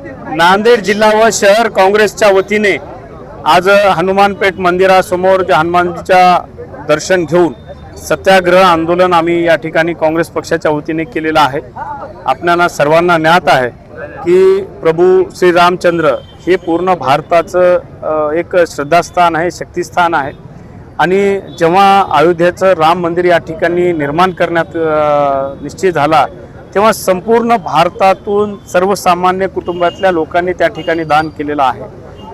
नांदेड जिल्हा व शहर काँग्रेसच्या वतीने आज हनुमानपेठ मंदिरासमोर हनुमानजीच्या दर्शन घेऊन सत्याग्रह आंदोलन आम्ही या ठिकाणी काँग्रेस पक्षाच्या वतीने केलेला आहे। आपल्याला सर्वांना ज्ञात आहे की प्रभू श्री रामचंद्र हे पूर्ण भारताचं एक श्रद्धास्थान आहे, शक्तिस्थान आहे आणि जेव्हा अयोध्येचं राम मंदिर या ठिकाणी निर्माण करण्यात निश्चित झाला तेव्हा संपूर्ण भारतातून सर्वसामान्य कुटुंबातल्या लोकांनी त्या ठिकाणी दान केलेलं आहे।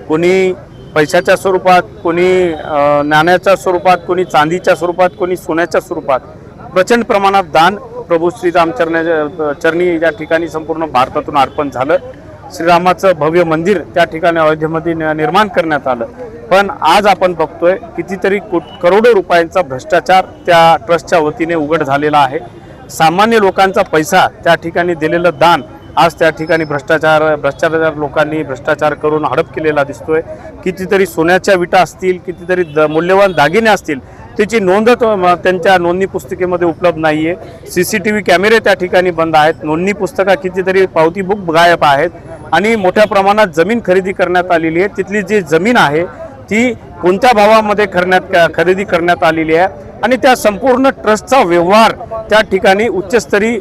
कोणी पैशाच्या स्वरूपात, कोणी नाण्याच्या स्वरूपात, कोणी चांदीच्या स्वरूपात, कोणी सोन्याच्या स्वरूपात प्रचंड प्रमाणात दान प्रभू श्रीरामचरणी या ठिकाणी संपूर्ण भारतातून अर्पण झालं। श्रीरामाचं भव्य मंदिर त्या ठिकाणी अयोध्येमध्ये निर्माण करण्यात आलं। पण आज आपण बघतोय कितीतरी करोडो रुपयांचा भ्रष्टाचार त्या ट्रस्टच्या वतीने उघड झालेला आहे। सामान्य लोकांचा पैसा त्या ठिकाणी दिलेलं दान आज त्या ठिकाणी भ्रष्टाचार लोकांनी भ्रष्टाचार करून हडप केलेला दिसतोय। कितीतरी सोन्याच्या विटा असतील, कितीतरी मूल्यवान दागिने असतील, त्याची नोंद त्यांच्या नोंदणी पुस्तिकेमध्ये उपलब्ध नाहीये। CCTV कॅमेरे त्या ठिकाणी बंद आहेत, नोंदणी पुस्तका कितीतरी पावती बुक गायब आहेत आणि मोठ्या प्रमाणात जमीन खरेदी करण्यात आलेली आहे। तिथली जी जमीन आहे ती कोणत्या भावामध्ये खरेदी करण्यात आलेली आहे आणि त्या संपूर्ण ट्रस्टचा व्यवहार त्या ठिकाणी उच्चस्तरीय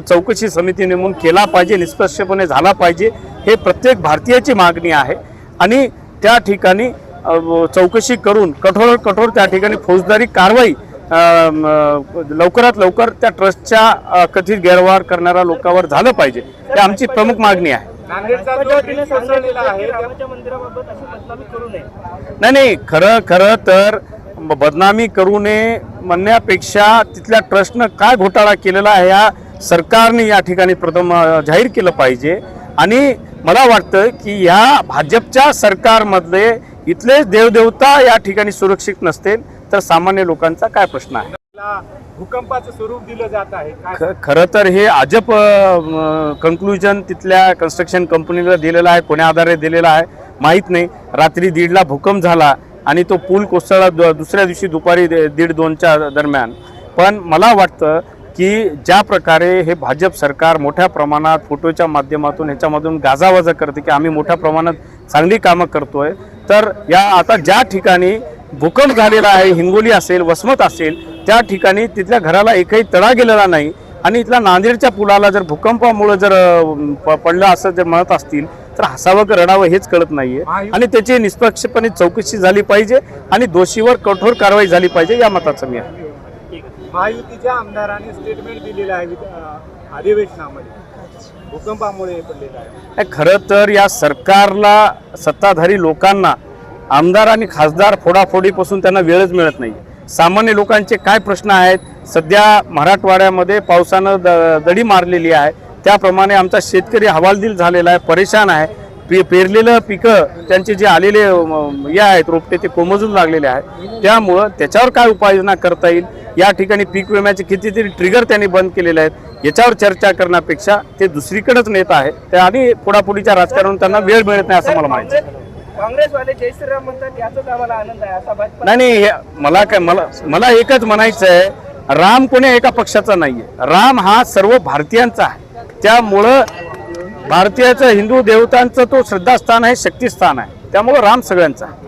चौकशी समिती नेमून केला पाहिजे, निष्पक्षपणे झाला पाहिजे, हे प्रत्येक भारतीयाची मागणी आहे। आणि त्या ठिकाणी चौकशी करून कठोर त्या ठिकाणी फौजदारी कारवाई लवकरात लवकर त्या ट्रस्टच्या कथित गैरव्यवहार करणाऱ्या लोकांवर झालं पाहिजे, ही आमची प्रमुख मागणी आहे। नाही, खरं तर बदनामी करू नये म्हणण्यापेक्षा तिथल्या ट्रस्टनं काय घोटाळा केलेला आहे या सरकारने या ठिकाणी प्रथम जाहीर केलं पाहिजे। आणि मला वाटतं की या भाजपच्या सरकारमधले इथले देवदेवता या ठिकाणी सुरक्षित नसतील तर सामान्य लोकांचा काय प्रश्न आहे? भूकंपाचं स्वरूप दिलं जात आहे। खरं तर हे अजब कन्क्लुजन तिथल्या कन्स्ट्रक्शन कंपनीला दिलेलं आहे, कोण्या आधारे दिलेलं आहे माहीत नाही। रात्री 1:30ला भूकंप झाला आणि तो पूल कोसळला दुसऱ्या दिवशी दुपारी 1:30-2च्या दरम्यान। पण मला वाटतं की ज्या प्रकारे हे भाजप सरकार मोठ्या प्रमाणात फोटोच्या माध्यमातून ह्याच्यामधून गाजावाजा करते की आम्ही मोठ्या प्रमाणात चांगली कामं करतोय, तर या आता ज्या ठिकाणी भूकंप झालेला आहे, हिंगोली असेल, वसमत असेल, त्या ठिकाणी तिथल्या घराला एकही तडा गेलेला नाही आणि इथल्या नांदेडच्या पुलाला जर भूकंपामुळे जर पडलं असं जर म्हणत असतील तर हसावं का रडावं हेच कळत नाहीये। आणि त्याची निष्पक्षपणे चौकशी झाली पाहिजे आणि दोषीवर कठोर कारवाई झाली पाहिजे या मताचं मी आहे। महायुतीच्या आमदारांनी स्टेटमेंट दिलेलं आहे अधिवेशनामध्ये, भूकंपामुळे पडलेलं आहे। खरं तर या सरकारला, सत्ताधारी लोकांना आमदार आणि खासदार फोडाफोडीपासून त्यांना वेळच मिळत नाही। सामान्य लोकांचे काय प्रश्न आहेत, सध्या मराठवाड्यामध्ये पावसानं दडी मारलेली आहे, त्याप्रमाणे आमचा शेतकरी हवालदिल झालेला आहे, परेशान आहे। पेरलेलं पिकं त्यांचे जे आलेले या आहेत रोपटे ते कोमजून लागलेले आहेत, त्यामुळं त्याच्यावर काय उपाययोजना करता येईल या ठिकाणी पीक विम्याचे कितीतरी ट्रिगर त्यांनी बंद केलेले आहेत, याच्यावर चर्चा करण्यापेक्षा ते दुसरीकडेच नेत आहे त्या आणि फोडाफोडीच्या राजकारण त्यांना वेळ मिळत नाही असं मला माहिती आहे। काँग्रेसवाले जय श्रीराम म्हणतात, याचाच आम्हाला आनंद आहे असा भाजप नाही, मला एकच म्हणायचं आहे, राम कोणी एका पक्षाचा नाहीये, राम हा सर्व भारतीयांचा आहे। त्यामुळं भारतीयाचं हिंदू देवतांचं तो श्रद्धास्थान आहे, शक्तिस्थान आहे, त्यामुळं राम सगळ्यांचा आहे।